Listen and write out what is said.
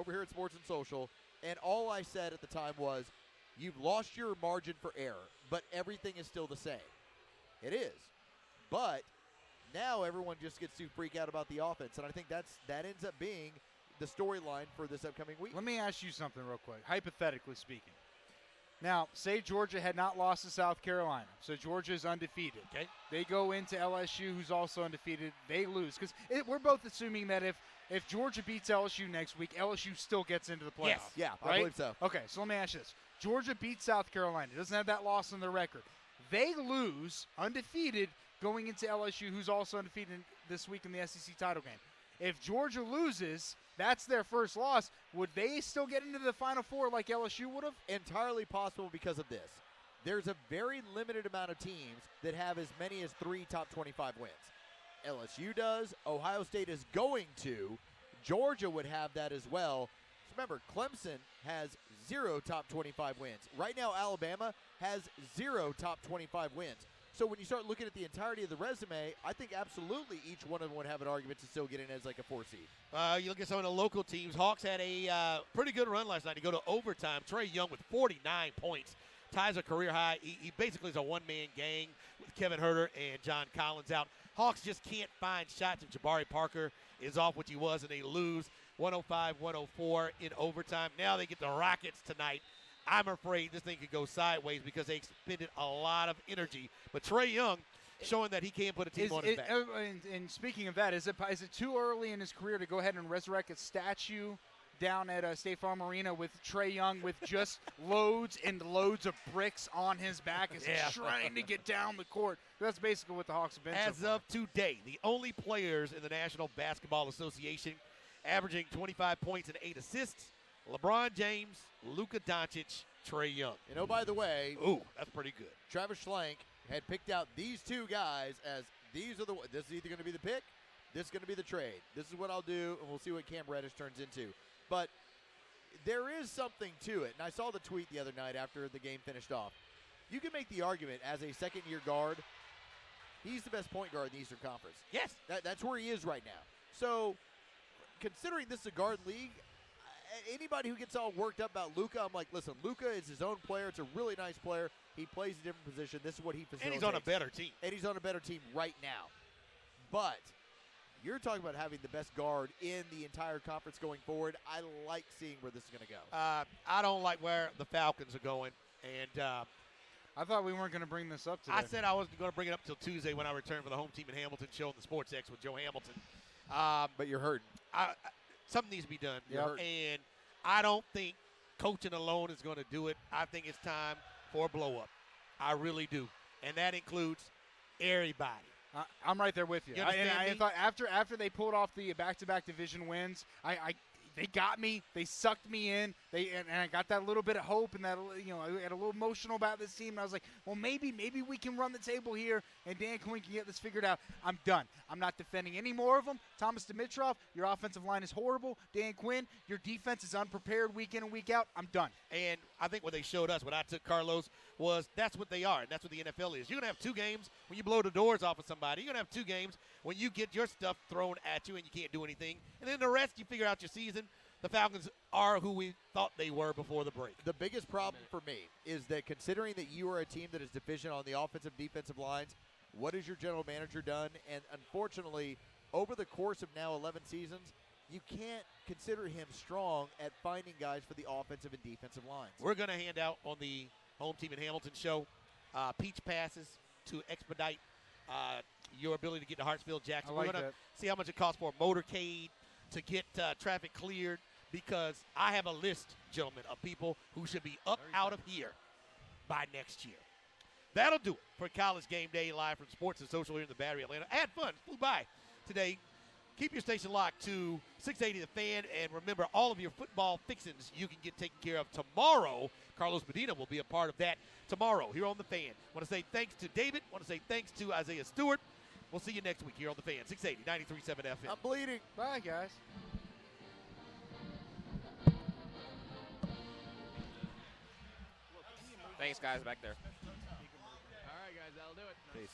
over here at Sports and Social, and all I said at the time was, you've lost your margin for error, but everything is still the same. It is. But now everyone just gets to freak out about the offense, and I think that ends up being the storyline for this upcoming week. Let me ask you something real quick, hypothetically speaking. Now, say Georgia had not lost to South Carolina, so Georgia is undefeated. Okay. They go into LSU, who's also undefeated. They lose. Because we're both assuming that if Georgia beats LSU next week, LSU still gets into the playoffs. Yes. Yeah, right? I believe so. Okay, so let me ask you this. Georgia beats South Carolina. Doesn't have that loss on their record. They lose, undefeated, going into LSU, who's also undefeated this week in the SEC title game. If Georgia loses, that's their first loss. Would they still get into the Final Four like LSU would have? Entirely possible because of this. There's a very limited amount of teams that have as many as 3 top 25 wins. LSU does. Ohio State is going to. Georgia would have that as well. So remember, Clemson has 0 top 25 wins. Right now, Alabama has 0 top 25 wins. So when you start looking at the entirety of the resume, I think absolutely each one of them would have an argument to still get in as like a 4 seed. You look at some of the local teams. Hawks had a pretty good run last night to go to overtime. Trey Young with 49 points. Ties a career high. He basically is a one-man gang with Kevin Herter and John Collins out. Hawks just can't find shots if Jabari Parker is off, which he was, and they lose 105-104 in overtime. Now they get the Rockets tonight. I'm afraid this thing could go sideways because they expended a lot of energy. But Trey Young showing that he can put a team on his back. And speaking of that, is it too early in his career to go ahead and resurrect a statue down at State Farm Arena with Trey Young with just loads and loads of bricks on his back as he's trying to get down the court? That's basically what the Hawks have been. As of today, the only players in the National Basketball Association averaging 25 points and 8 assists, LeBron James, Luka Doncic, Trey Young. And oh, by the way, that's pretty good. Travis Schlenk had picked out these 2 guys as this is either going to be the pick, this is going to be the trade. This is what I'll do, and we'll see what Cam Reddish turns into. But there is something to it, and I saw the tweet the other night after the game finished off. You can make the argument as a second-year guard, he's the best point guard in the Eastern Conference. Yes. That's where he is right now. So considering this is a guard league, anybody who gets all worked up about Luka, I'm like, listen, Luka is his own player. It's a really nice player. He plays a different position. This is what he facilitates. And he's on a better team. And he's on a better team right now. But you're talking about having the best guard in the entire conference going forward. I like seeing where this is going to go. I don't like where the Falcons are going. And I thought we weren't going to bring this up today. I said I wasn't going to bring it up until Tuesday when I return for the home team in Hamilton show on the Sports X with Joe Hamilton. But you're hurting. Something needs to be done. Yep. And I don't think coaching alone is going to do it. I think it's time for a blow-up. I really do. And that includes everybody. I'm right there with you. I thought after they pulled off the back-to-back division wins, they got me. They sucked me in. And I got that little bit of hope and that, I got a little emotional about this team. And I was like, well, maybe we can run the table here and Dan Quinn can get this figured out. I'm done. I'm not defending any more of them. Thomas Dimitrov, your offensive line is horrible. Dan Quinn, your defense is unprepared week in and week out. I'm done. And I think what they showed us, what I took Carlos, was that's what they are, and that's what the NFL is. You're going to have 2 games when you blow the doors off of somebody. You're going to have 2 games when you get your stuff thrown at you and you can't do anything. And then the rest, you figure out your season. The Falcons are who we thought they were before the break. The biggest problem for me is that considering that you are a team that is deficient on the offensive defensive lines, what has your general manager done? And unfortunately, over the course of now 11 seasons, you can't consider him strong at finding guys for the offensive and defensive lines. We're going to hand out on the home team in Hamilton show peach passes to expedite your ability to get to Hartsfield Jackson. We're going to see how much it costs for a motorcade to get traffic cleared, because I have a list, gentlemen, of people who should be out of here by next year. That'll do it for College Game Day live from Sports and Social here in the Battery, Atlanta. Had fun. Flew by today. Keep your station locked to 680 The Fan, and remember, all of your football fixings you can get taken care of tomorrow. Carlos Medina will be a part of that tomorrow here on The Fan. Want to say thanks to David. Want to say thanks to Isaiah Stewart. We'll see you next week here on The Fan, 680, 93.7 FM. I'm bleeding. Bye, guys. Thanks, guys, back there. All right, guys, that'll do it. Peace.